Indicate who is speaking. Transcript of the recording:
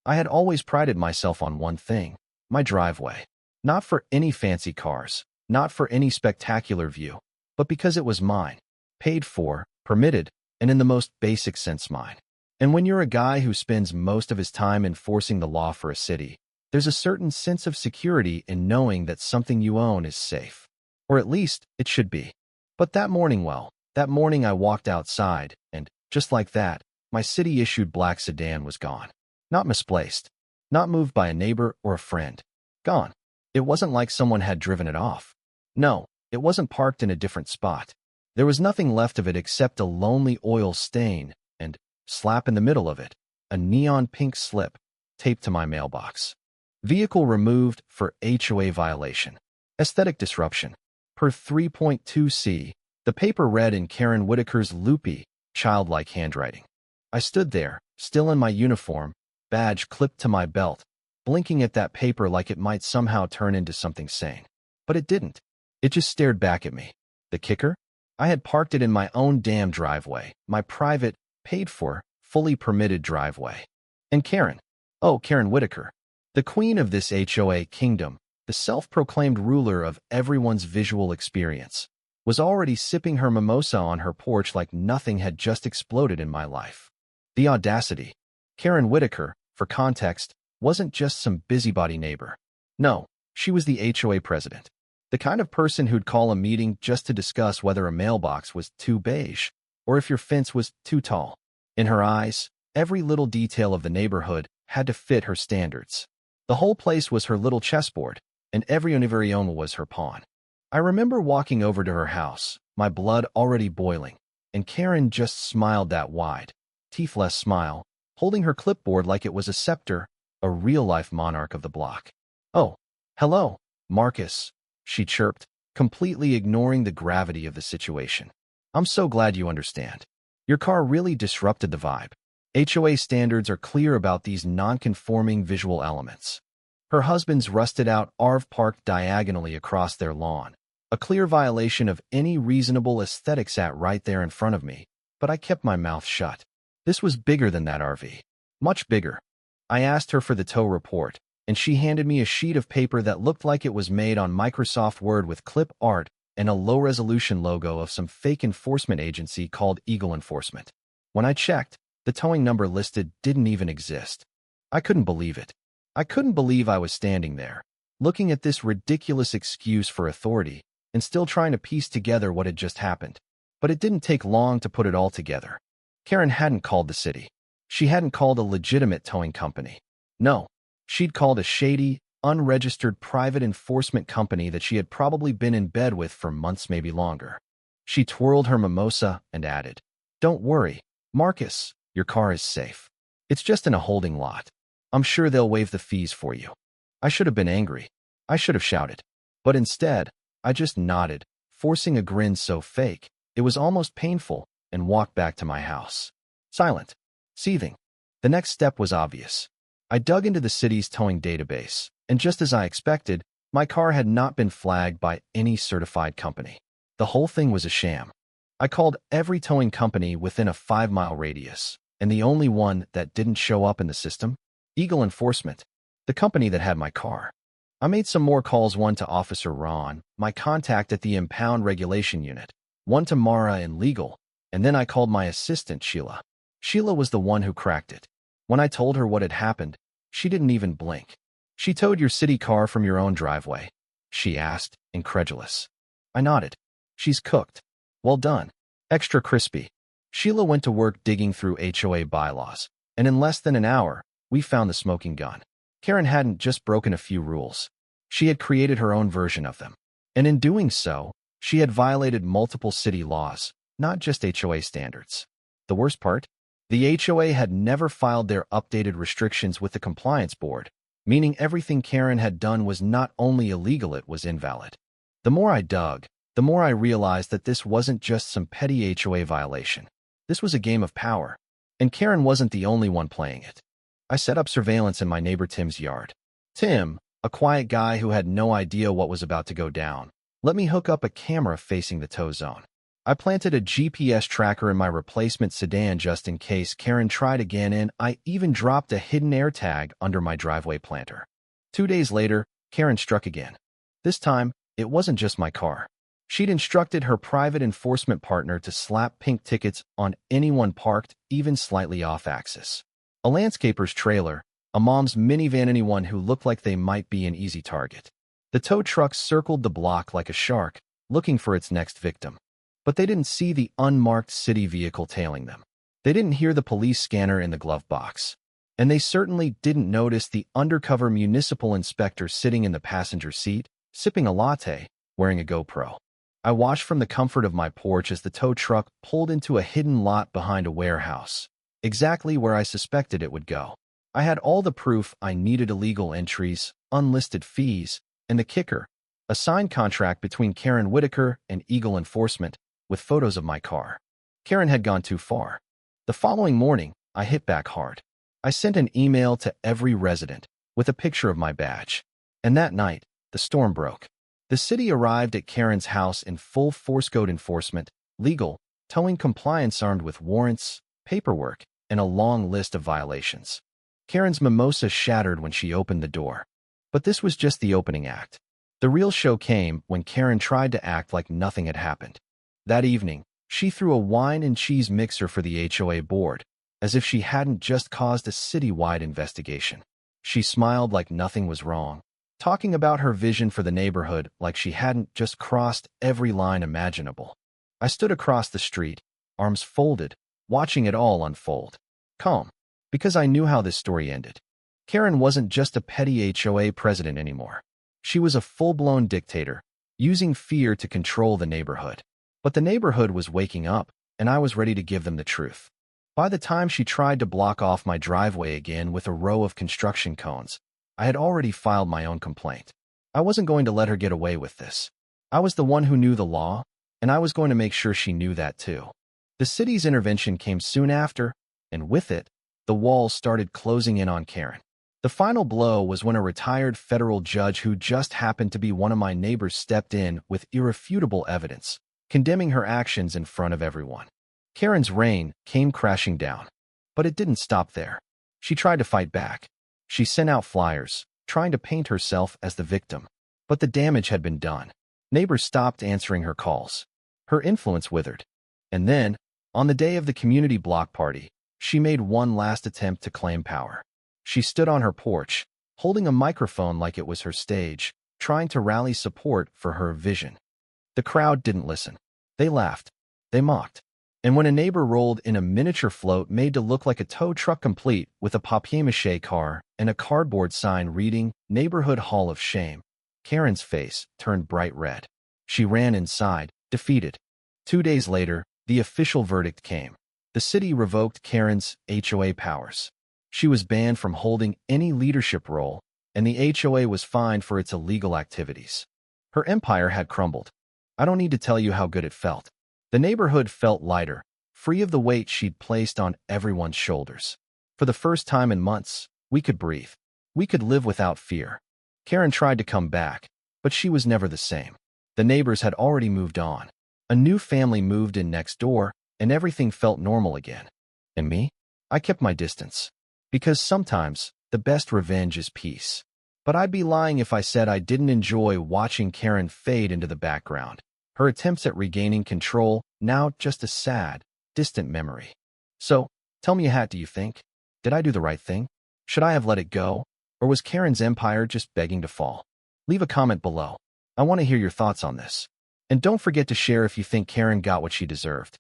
Speaker 1: I had always prided myself on one thing: my driveway. Not for any fancy cars, not for any spectacular view, but because it was mine, paid for, permitted, and in the most basic sense mine. And when you're a guy who spends most of his time enforcing the law for a city, there's a certain sense of security in knowing that something you own is safe. Or at least, it should be. But that morning I walked outside, and, just like that, my city-issued black sedan was gone. Not misplaced. Not moved by a neighbor or a friend. Gone. It wasn't like someone had driven it off. No, it wasn't parked in a different spot. There was nothing left of it except a lonely oil stain and, slap in the middle of it, a neon pink slip taped to my mailbox. Vehicle removed for HOA violation. Aesthetic disruption. Per 3.2c, the paper read in Karen Whitaker's loopy, childlike handwriting. I stood there, still in my uniform, badge clipped to my belt, blinking at that paper like it might somehow turn into something sane. But it didn't. It just stared back at me. The kicker? I had parked it in my own damn driveway, my private, paid-for, fully permitted driveway. And Karen Whitaker, the queen of this HOA kingdom, the self-proclaimed ruler of everyone's visual experience, was already sipping her mimosa on her porch like nothing had just exploded in my life. The audacity. Karen Whitaker, for context, wasn't just some busybody neighbor. No, she was the HOA president. The kind of person who'd call a meeting just to discuss whether a mailbox was too beige or if your fence was too tall. In her eyes, every little detail of the neighborhood had to fit her standards. The whole place was her little chessboard, and every own was her pawn. I remember walking over to her house, my blood already boiling, and Karen just smiled that wide, teethless smile, holding her clipboard like it was a scepter, a real-life monarch of the block. "Oh, hello, Marcus," she chirped, completely ignoring the gravity of the situation. "I'm so glad you understand. Your car really disrupted the vibe. HOA standards are clear about these non-conforming visual elements." Her husband's rusted-out RV parked diagonally across their lawn, a clear violation of any reasonable aesthetic sat right there in front of me, but I kept my mouth shut. This was bigger than that RV. Much bigger. I asked her for the tow report, and she handed me a sheet of paper that looked like it was made on Microsoft Word with clip art and a low-resolution logo of some fake enforcement agency called Eagle Enforcement. When I checked, the towing number listed didn't even exist. I couldn't believe it. I couldn't believe I was standing there, looking at this ridiculous excuse for authority and still trying to piece together what had just happened. But it didn't take long to put it all together. Karen hadn't called the city. She hadn't called a legitimate towing company. No, she'd called a shady, unregistered private enforcement company that she had probably been in bed with for months, maybe longer. She twirled her mimosa and added, "Don't worry, Marcus, your car is safe. It's just in a holding lot. I'm sure they'll waive the fees for you." I should have been angry. I should have shouted. But instead, I just nodded, forcing a grin so fake, it was almost painful, and walked back to my house. Silent. Seething. The next step was obvious. I dug into the city's towing database, and just as I expected, my car had not been flagged by any certified company. The whole thing was a sham. I called every towing company within a 5-mile radius, and the only one that didn't show up in the system? Eagle Enforcement, the company that had my car. I made some more calls, one to Officer Ron, my contact at the impound regulation unit, one to Mara in legal, and then I called my assistant, Sheila. Sheila was the one who cracked it. When I told her what had happened, she didn't even blink. "She towed your city car from your own driveway?" she asked, incredulous. I nodded. "She's cooked. Well done. Extra crispy." Sheila went to work digging through HOA bylaws, and in less than an hour, we found the smoking gun. Karen hadn't just broken a few rules. She had created her own version of them. And in doing so, she had violated multiple city laws, not just HOA standards. The worst part? The HOA had never filed their updated restrictions with the compliance board, meaning everything Karen had done was not only illegal, it was invalid. The more I dug, the more I realized that this wasn't just some petty HOA violation. This was a game of power, and Karen wasn't the only one playing it. I set up surveillance in my neighbor Tim's yard. Tim, a quiet guy who had no idea what was about to go down, let me hook up a camera facing the tow zone. I planted a GPS tracker in my replacement sedan just in case Karen tried again, and I even dropped a hidden AirTag under my driveway planter. 2 days later, Karen struck again. This time, it wasn't just my car. She'd instructed her private enforcement partner to slap pink tickets on anyone parked even slightly off-axis. A landscaper's trailer, a mom's minivan, anyone who looked like they might be an easy target. The tow truck circled the block like a shark, looking for its next victim. But they didn't see the unmarked city vehicle tailing them. They didn't hear the police scanner in the glove box. And they certainly didn't notice the undercover municipal inspector sitting in the passenger seat, sipping a latte, wearing a GoPro. I watched from the comfort of my porch as the tow truck pulled into a hidden lot behind a warehouse, exactly where I suspected it would go. I had all the proof I needed: illegal entries, unlisted fees, and the kicker, a signed contract between Karen Whitaker and Eagle Enforcement, with photos of my car. Karen had gone too far. The following morning, I hit back hard. I sent an email to every resident with a picture of my badge. And that night, the storm broke. The city arrived at Karen's house in full force: code enforcement, legal, towing compliance, armed with warrants, paperwork, and a long list of violations. Karen's mimosa shattered when she opened the door. But this was just the opening act. The real show came when Karen tried to act like nothing had happened. That evening, she threw a wine and cheese mixer for the HOA board, as if she hadn't just caused a citywide investigation. She smiled like nothing was wrong, talking about her vision for the neighborhood like she hadn't just crossed every line imaginable. I stood across the street, arms folded, watching it all unfold. Calm, because I knew how this story ended. Karen wasn't just a petty HOA president anymore. She was a full-blown dictator, using fear to control the neighborhood. But the neighborhood was waking up, and I was ready to give them the truth. By the time she tried to block off my driveway again with a row of construction cones, I had already filed my own complaint. I wasn't going to let her get away with this. I was the one who knew the law, and I was going to make sure she knew that too. The city's intervention came soon after, and with it, the walls started closing in on Karen. The final blow was when a retired federal judge who just happened to be one of my neighbors stepped in with irrefutable evidence, condemning her actions in front of everyone. Karen's reign came crashing down. But it didn't stop there. She tried to fight back. She sent out flyers, trying to paint herself as the victim. But the damage had been done. Neighbors stopped answering her calls. Her influence withered. And then, on the day of the community block party, she made one last attempt to claim power. She stood on her porch, holding a microphone like it was her stage, trying to rally support for her vision. The crowd didn't listen. They laughed. They mocked. And when a neighbor rolled in a miniature float made to look like a tow truck complete with a papier-mâché car and a cardboard sign reading Neighborhood Hall of Shame, Karen's face turned bright red. She ran inside, defeated. 2 days later, the official verdict came. The city revoked Karen's HOA powers. She was banned from holding any leadership role, and the HOA was fined for its illegal activities. Her empire had crumbled. I don't need to tell you how good it felt. The neighborhood felt lighter, free of the weight she'd placed on everyone's shoulders. For the first time in months, we could breathe. We could live without fear. Karen tried to come back, but she was never the same. The neighbors had already moved on. A new family moved in next door, and everything felt normal again. And me? I kept my distance. Because sometimes, the best revenge is peace. But I'd be lying if I said I didn't enjoy watching Karen fade into the background. Her attempts at regaining control, now just a sad, distant memory. So, tell me, Hat, do you think? Did I do the right thing? Should I have let it go? Or was Karen's empire just begging to fall? Leave a comment below. I want to hear your thoughts on this. And don't forget to share if you think Karen got what she deserved.